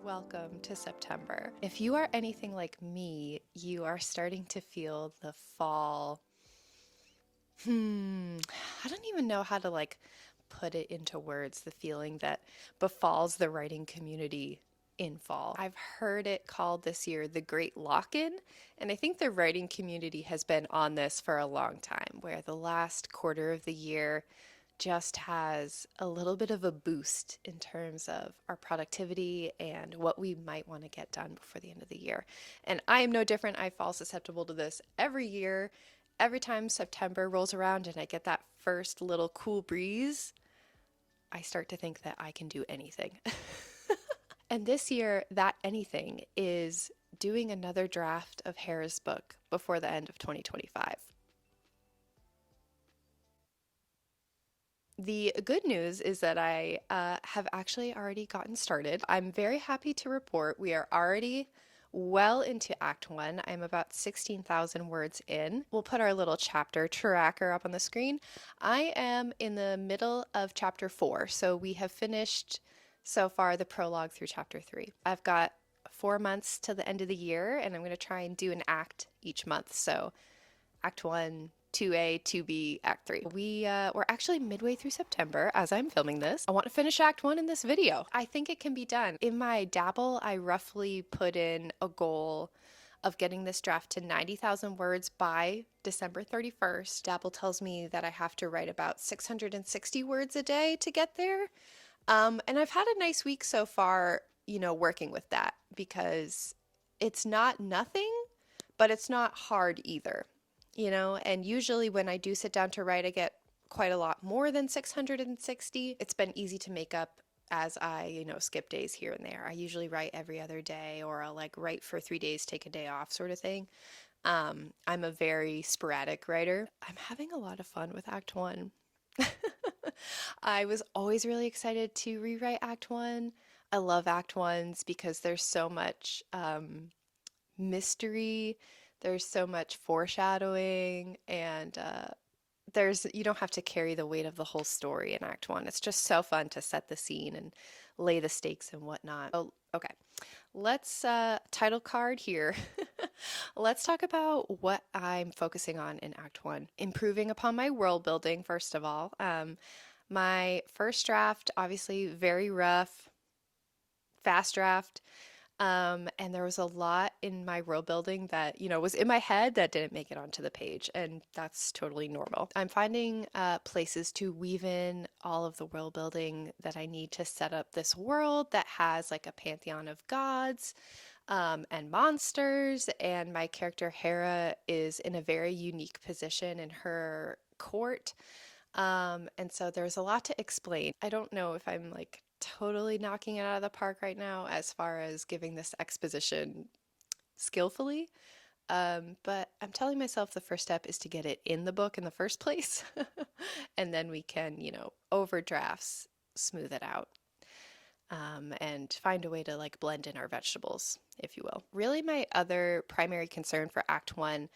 Welcome to September. If you are anything like me, you are starting to feel the fall. I don't even know how to put it into words, the feeling that befalls the writing community in fall. I've heard it called this year the Great Lock-in, and I think the writing community has been on this for a long time, where the last quarter of the year just has a little bit of a boost in terms of our productivity and what we might want to get done before the end of the year. And I am no different. I fall susceptible to this every year. Every time September rolls around and I get that first little cool breeze, I start to think that I can do anything. And this year, that anything is doing another draft of Hera's book before the end of 2025. The good news is that I have actually already gotten started. I'm very happy to report we are already well into Act 1. I'm about 16,000 words in. We'll put our little chapter tracker up on the screen. I am in the middle of Chapter 4, so we have finished so far the prologue through Chapter 3. I've got 4 months to the end of the year, and I'm going to try and do an act each month. So Act 1, 2A, 2B, Act 3. We're actually midway through September as I'm filming this. I want to finish Act 1 in this video. I think it can be done. In my dabble, I roughly put in a goal of getting this draft to 90,000 words by December 31st. Dabble tells me that I have to write about 660 words a day to get there. And I've had a nice week so far, working with that because it's not nothing, but it's not hard either. And usually when I do sit down to write, I get quite a lot more than 660. It's been easy to make up as I, skip days here and there. I usually write every other day, or I'll write for 3 days, take a day off sort of thing. I'm a very sporadic writer. I'm having a lot of fun with Act 1. I was always really excited to rewrite Act 1. I love Act 1s because there's so much mystery. There's so much foreshadowing, and you don't have to carry the weight of the whole story in Act 1. It's just so fun to set the scene and lay the stakes and whatnot. Oh, okay. Let's title card here. Let's talk about what I'm focusing on in Act 1. Improving upon my world building, first of all. My first draft, obviously very rough, fast draft. And there was a lot in my world building that, was in my head that didn't make it onto the page, and that's totally normal. I'm finding places to weave in all of the world building that I need to set up this world that has a pantheon of gods and monsters, and my character Hera is in a very unique position in her court. And so there's a lot to explain. I don't know if I'm totally knocking it out of the park right now as far as giving this exposition skillfully. But I'm telling myself the first step is to get it in the book in the first place. And then we can, over drafts, smooth it out. And find a way to blend in our vegetables, if you will. Really, my other primary concern for Act 1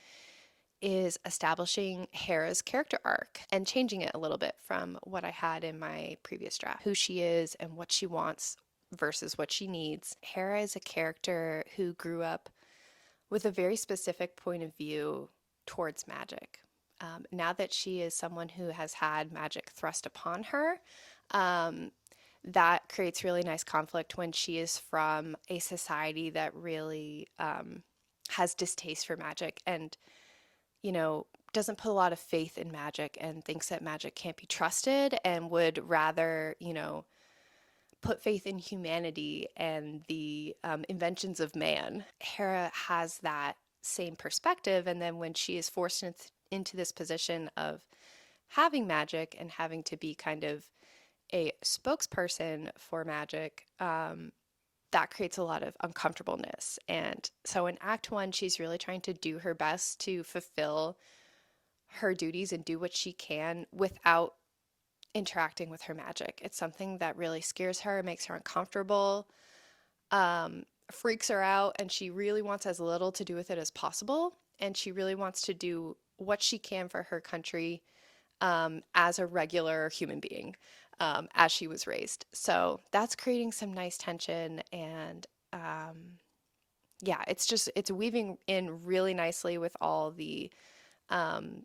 is establishing Hera's character arc and changing it a little bit from what I had in my previous draft. Who she is and what she wants versus what she needs. Hera is a character who grew up with a very specific point of view towards magic. Now that she is someone who has had magic thrust upon her, that creates really nice conflict when she is from a society that really has distaste for magic and doesn't put a lot of faith in magic and thinks that magic can't be trusted and would rather, put faith in humanity and the inventions of man. Hera has that same perspective, and then when she is forced into this position of having magic and having to be kind of a spokesperson for magic, that creates a lot of uncomfortableness. And so in Act 1, she's really trying to do her best to fulfill her duties and do what she can without interacting with her magic. It's something that really scares her, makes her uncomfortable, freaks her out, and she really wants as little to do with it as possible. And she really wants to do what she can for her country as a regular human being. as she was raised. So that's creating some nice tension. And yeah, it's weaving in really nicely with all the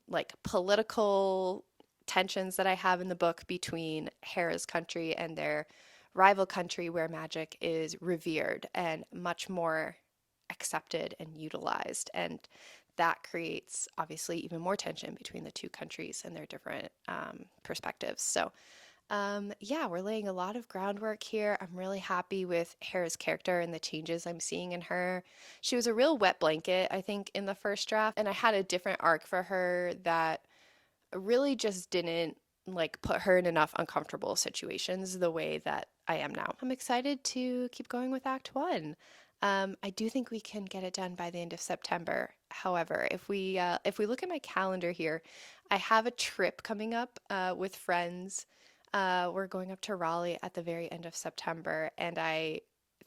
like political tensions that I have in the book between Hera's country and their rival country, where magic is revered and much more accepted and utilized. And that creates obviously even more tension between the two countries and their different perspectives. So yeah, we're laying a lot of groundwork here. I'm really happy with Hera's character and the changes I'm seeing in her. She was a real wet blanket, I think, in the first draft, and I had a different arc for her that really just didn't like put her in enough uncomfortable situations the way that I am now. I'm excited to keep going with Act One. I do think we can get it done by the end of September. However, if we look at my calendar here, I have a trip coming up with friends. We're going up to Raleigh at the very end of September, and I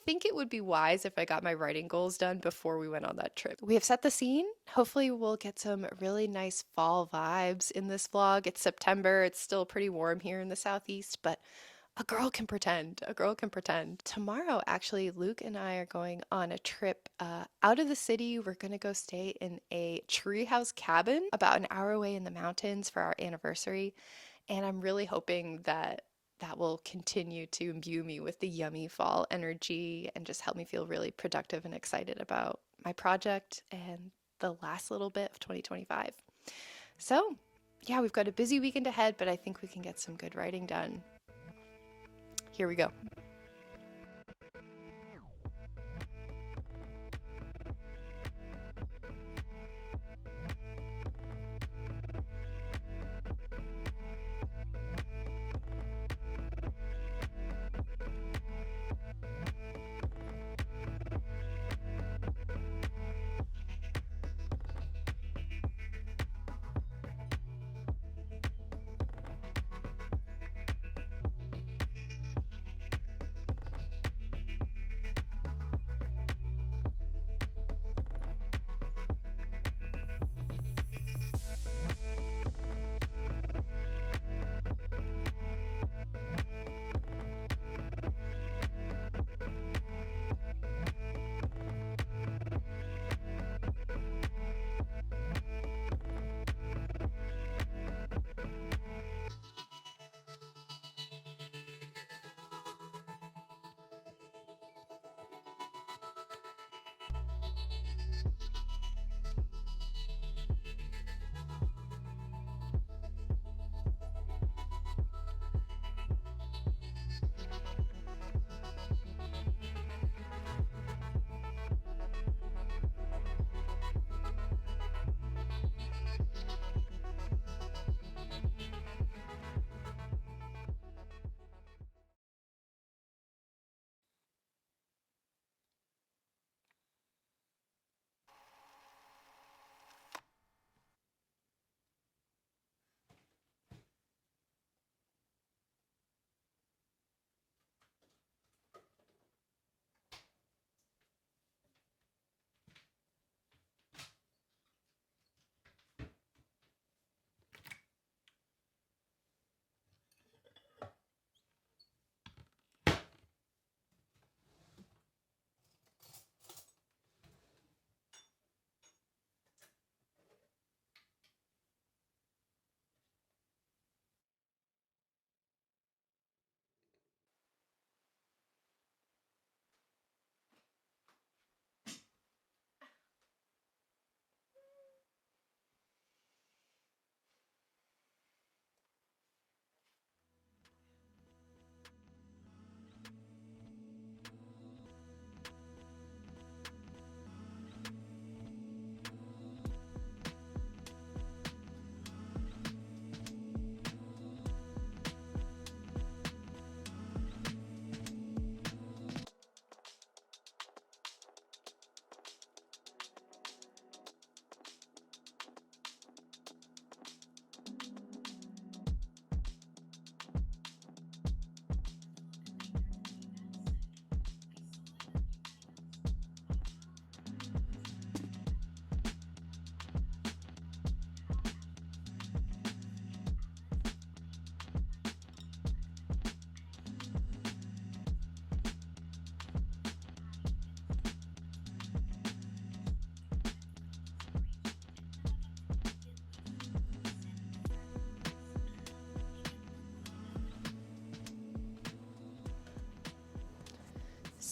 think it would be wise if I got my writing goals done before we went on that trip. We have set the scene. Hopefully, we'll get some really nice fall vibes in this vlog. It's September, it's still pretty warm here in the Southeast, but a girl can pretend. A girl can pretend. Tomorrow, actually, Luke and I are going on a trip out of the city. We're going to go stay in a treehouse cabin about an hour away in the mountains for our anniversary. And I'm really hoping that that will continue to imbue me with the yummy fall energy and just help me feel really productive and excited about my project and the last little bit of 2025. So, yeah, we've got a busy weekend ahead, but I think we can get some good writing done. Here we go.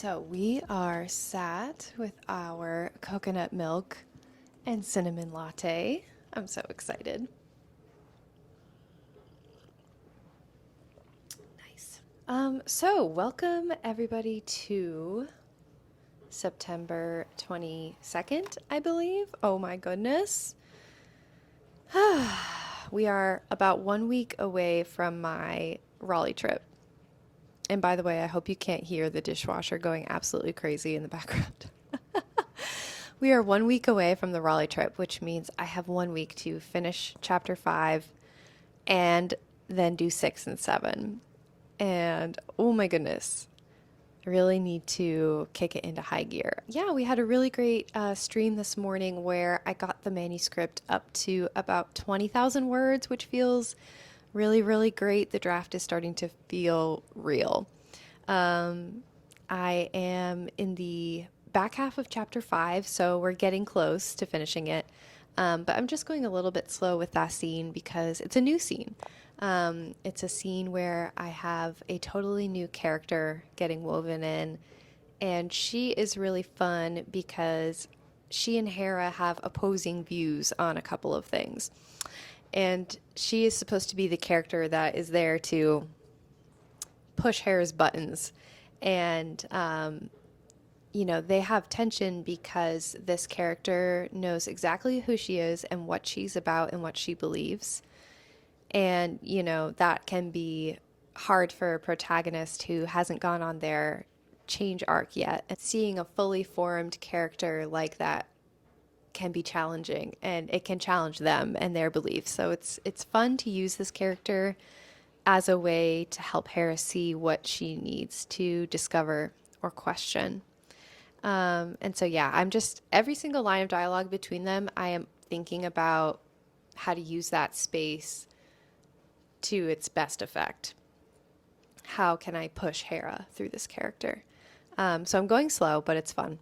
So we are sat with our coconut milk and cinnamon latte. I'm so excited. Nice. So welcome everybody to September 22nd, I believe. Oh my goodness. We are about 1 week away from my Raleigh trip. And by the way, I hope you can't hear the dishwasher going absolutely crazy in the background. We are 1 week away from the Raleigh trip, which means I have 1 week to finish chapter 5 and then do 6 and 7. And oh my goodness, I really need to kick it into high gear. Yeah, we had a really great stream this morning where I got the manuscript up to about 20,000 words, which feels really, really great. The draft is starting to feel real. I am in the back half of chapter 5, so we're getting close to finishing it. But I'm just going a little bit slow with that scene because it's a new scene. It's a scene where I have a totally new character getting woven in, and she is really fun because she and Hera have opposing views on a couple of things. And she is supposed to be the character that is there to push Hera's buttons. And, they have tension because this character knows exactly who she is and what she's about and what she believes. And, that can be hard for a protagonist who hasn't gone on their change arc yet. And seeing a fully formed character like that can be challenging, and it can challenge them and their beliefs. So it's fun to use this character as a way to help Hera see what she needs to discover or question. And so, yeah, I'm just every single line of dialogue between them, I am thinking about how to use that space to its best effect. How can I push Hera through this character? So I'm going slow, but it's fun.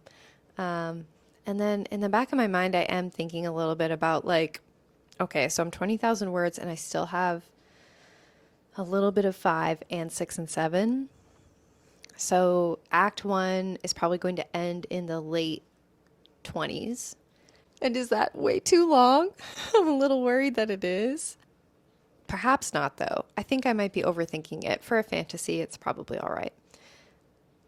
And then in the back of my mind, I am thinking a little bit about okay, so I'm 20,000 words and I still have a little bit of 5 and 6 and 7. So Act 1 is probably going to end in the late 20s. And is that way too long? I'm a little worried that it is. Perhaps not, though. I think I might be overthinking it. For a fantasy, it's probably all right.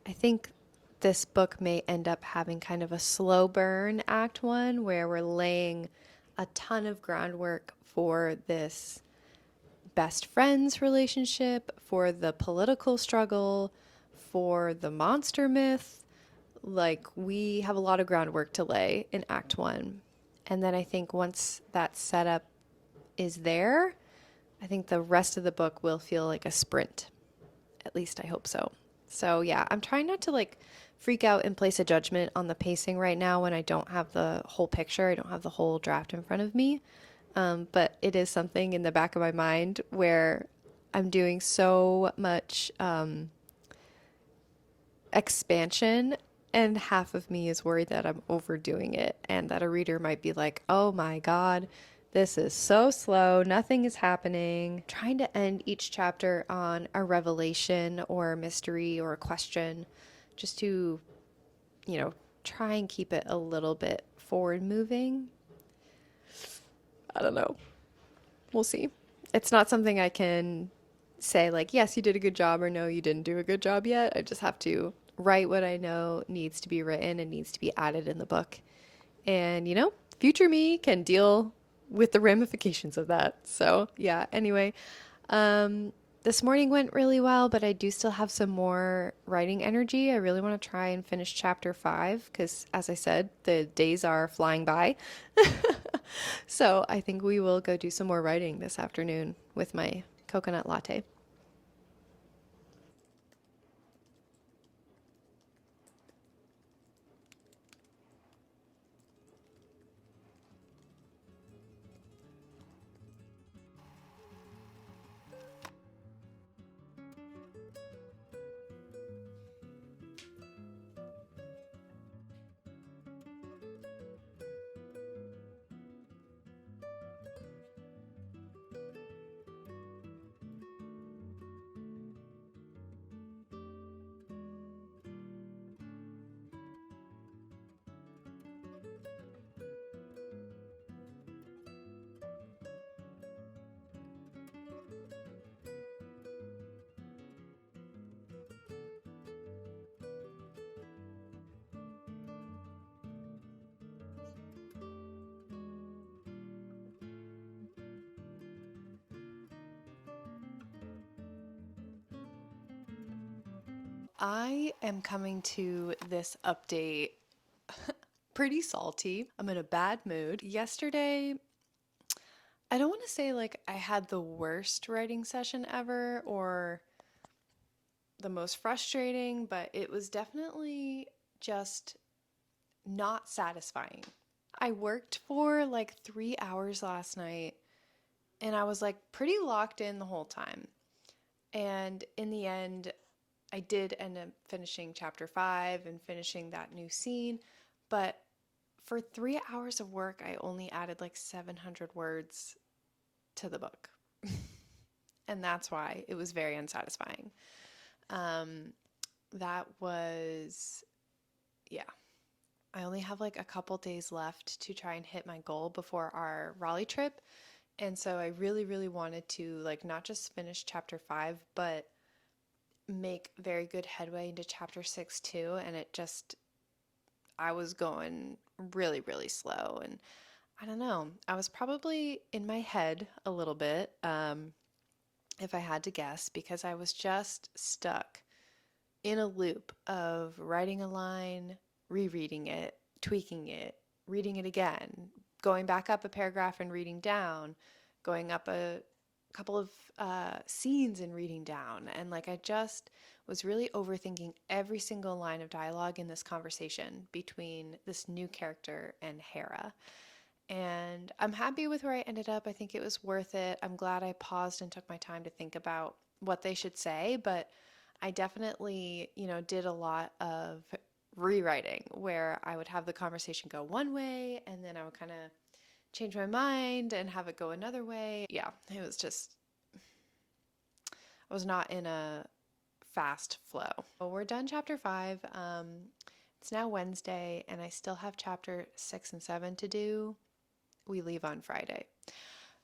I think this book may end up having kind of a slow burn Act 1 where we're laying a ton of groundwork for this best friends relationship, for the political struggle, for the monster myth. We have a lot of groundwork to lay in Act 1. And then I think once that setup is there, I think the rest of the book will feel like a sprint. At least I hope so. So yeah, I'm trying not to freak out and place a judgment on the pacing right now when I don't have the whole picture. I don't have the whole draft in front of me. But it is something in the back of my mind where I'm doing so much expansion, and half of me is worried that I'm overdoing it and that a reader might be like, oh my God, this is so slow. Nothing is happening. Trying to end each chapter on a revelation or a mystery or a question just to, try and keep it a little bit forward moving. I don't know. We'll see. It's not something I can say yes, you did a good job, or no, you didn't do a good job yet. I just have to write what I know needs to be written and needs to be added in the book. And, future me can deal with the ramifications of that. So, yeah, anyway, this morning went really well, but I do still have some more writing energy. I really want to try and finish chapter 5 because, as I said, the days are flying by. So I think we will go do some more writing this afternoon with my coconut latte. I am coming to this update pretty salty. I'm in a bad mood. Yesterday, I don't want to say like I had the worst writing session ever or the most frustrating, but it was definitely just not satisfying. I worked for like 3 hours last night and I was like pretty locked in the whole time. And in the end, I did end up finishing chapter 5 and finishing that new scene. But for 3 hours of work, I only added like 700 words to the book. And that's why it was very unsatisfying. Um, that was, yeah. I only have like a couple days left to try and hit my goal before our Raleigh trip. And so I really, really wanted to like not just finish chapter 5, but make very good headway into chapter 6 too. And I was going really, really slow. And I don't know, I was probably in my head a little bit, if I had to guess, because I was just stuck in a loop of writing a line, rereading it, tweaking it, reading it again, going back up a paragraph and reading down, going up a couple of scenes and reading down. And like I just was really overthinking every single line of dialogue in this conversation between this new character and Hera. And I'm happy with where I ended up. I think it was worth it. I'm glad I paused and took my time to think about what they should say, but I definitely, did a lot of rewriting where I would have the conversation go one way and then I would kind of change my mind and have it go another way. Yeah, it was just, I was not in a fast flow. Well, we're done chapter 5. It's now Wednesday and I still have chapter 6 and 7 to do. We leave on Friday.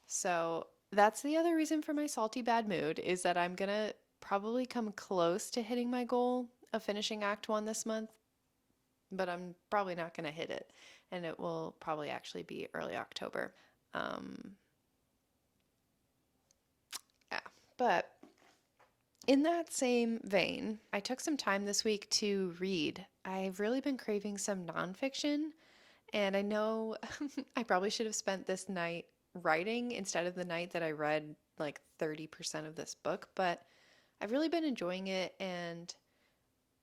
So that's the other reason for my salty bad mood is that I'm going to probably come close to hitting my goal of finishing Act 1 this month, but I'm probably not going to hit it. And it will probably actually be early October. Yeah. But in that same vein, I took some time this week to read. I've really been craving some nonfiction, and I know I probably should have spent this night writing instead of the night that I read like 30% of this book, but I've really been enjoying it, and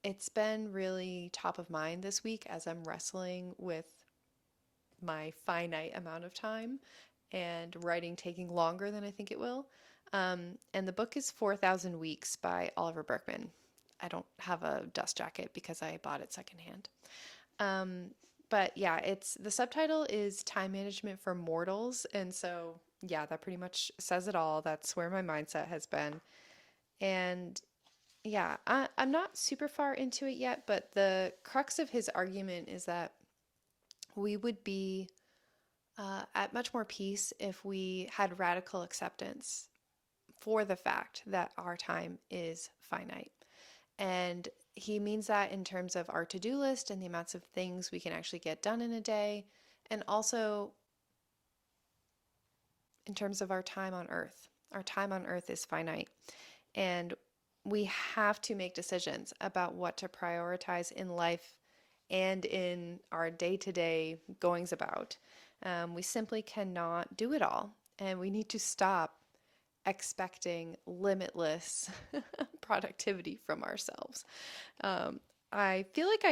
it's been really top of mind this week as I'm wrestling with my finite amount of time and writing taking longer than I think it will. And the book is 4,000 Weeks by Oliver Berkman. I don't have a dust jacket because I bought it secondhand. But yeah, it's the subtitle is Time Management for Mortals. And so, yeah, that pretty much says it all. That's where my mindset has been. And yeah, I'm not super far into it yet, but the crux of his argument is that we would be at much more peace if we had radical acceptance for the fact that our time is finite. And he means that in terms of our to-do list and the amounts of things we can actually get done in a day, and also in terms of our time on earth. Our time on earth is finite, and we have to make decisions about what to prioritize in life and in our day-to-day goings about. We simply cannot do it all, and we need to stop expecting limitless productivity from ourselves. I feel like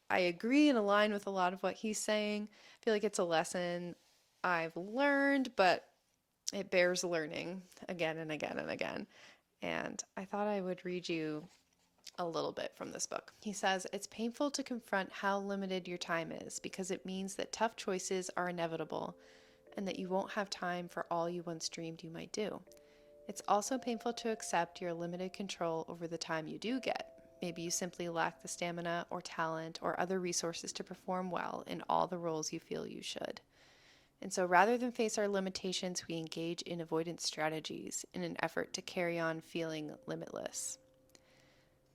I agree and align with a lot of what he's saying. I feel like it's a lesson I've learned, but it bears learning again and again and again. And I thought I would read you a little bit from this book. He says, "It's painful to confront how limited your time is because it means that tough choices are inevitable and that you won't have time for all you once dreamed you might do. It's also painful to accept your limited control over the time you do get. Maybe you simply lack the stamina or talent or other resources to perform well in all the roles you feel you should. And so rather than face our limitations, we engage in avoidance strategies in an effort to carry on feeling limitless.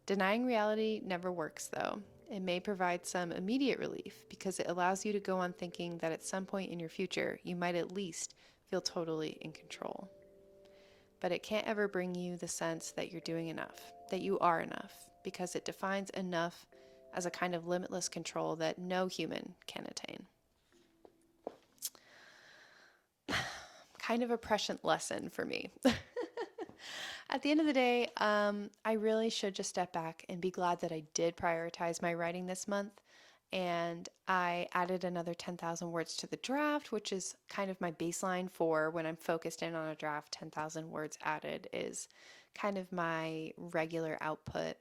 Denying reality never works, though. It may provide some immediate relief because it allows you to go on thinking that at some point in your future, you might at least feel totally in control. But it can't ever bring you the sense that you're doing enough, that you are enough. because it defines enough as a kind of limitless control that no human can attain. Kind of a prescient lesson for me. At the end of the day, I really should just step back and be glad that I did prioritize my writing this month. And I added another 10,000 words to the draft, which is kind of my baseline for when I'm focused in on a draft. 10,000 words added is kind of my regular output.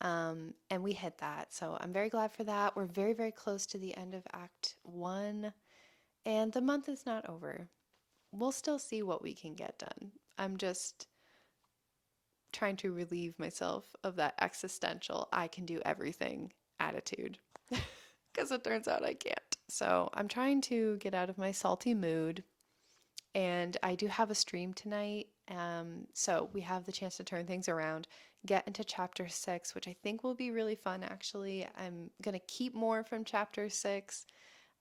And we hit that. So I'm very glad for that. We're very, very close to the end of Act 1, and the month is not over. We'll still see what we can get done. I'm just trying to relieve myself of that existential I can do everything attitude, because it turns out I can't. So I'm trying to get out of my salty mood, and I do have a stream tonight, so we have the chance to turn things around, get into chapter 6, which I think will be really fun. Actually, I'm gonna keep more from chapter 6,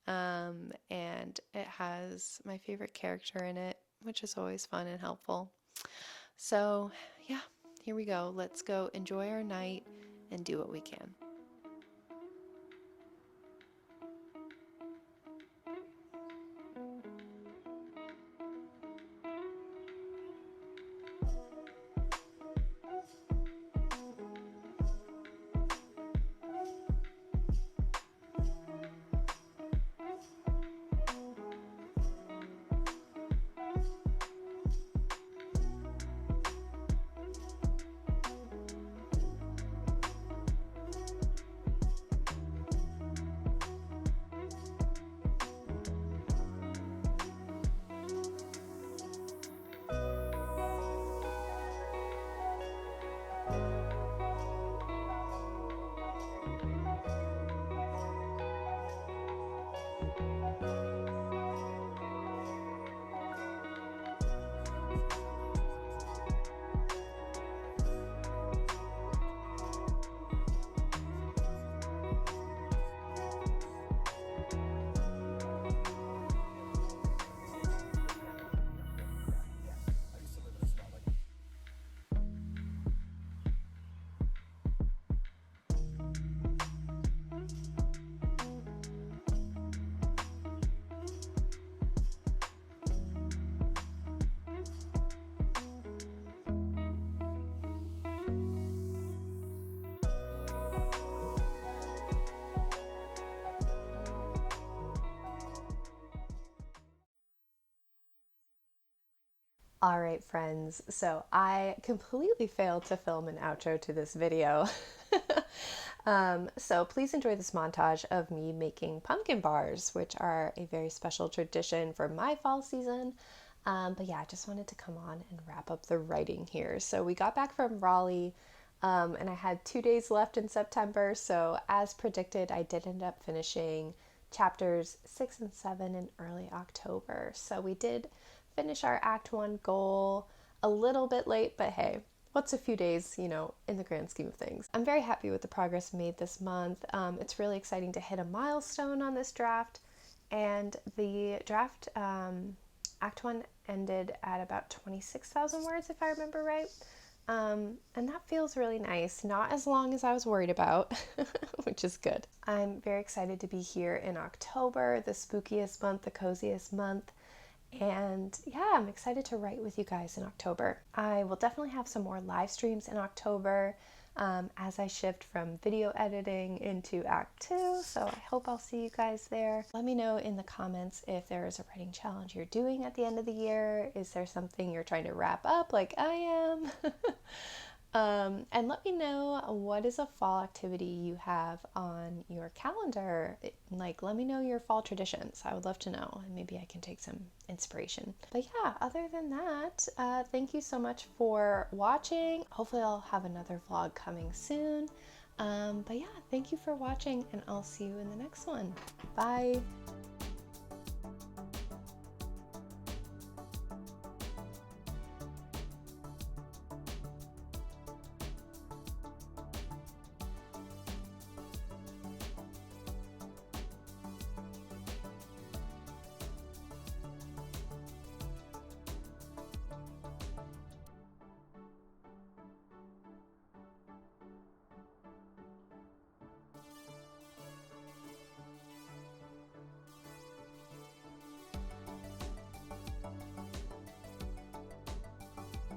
and it has my favorite character in it, which is always fun and helpful. So yeah, here we go. Let's go enjoy our night and do what we can. All right, friends, so I completely failed to film an outro to this video. So please enjoy this montage of me making pumpkin bars, which are a very special tradition for my fall season. But yeah, I just wanted to come on and wrap up the writing here. So we got back from Raleigh, and I had 2 days left in September. So as predicted, I did end up finishing chapters 6 and 7 in early October. So we did finish our Act 1 goal a little bit late, but hey, what's a few days, in the grand scheme of things. I'm very happy with the progress made this month. It's really exciting to hit a milestone on this draft, and the draft, Act 1 ended at about 26,000 words, if I remember right. And that feels really nice. Not as long as I was worried about, which is good. I'm very excited to be here in October, the spookiest month, the coziest month. And yeah, I'm excited to write with you guys in October. I will definitely have some more live streams in October as I shift from video editing into Act 2. So I hope I'll see you guys there. Let me know in the comments if there is a writing challenge you're doing at the end of the year. Is there something you're trying to wrap up like I am? And let me know, what is a fall activity you have on your calendar? Let me know your fall traditions. I would love to know, and maybe I can take some inspiration. But yeah, other than that, thank you so much for watching. Hopefully I'll have another vlog coming soon. But yeah, thank you for watching, and I'll see you in the next one. Bye.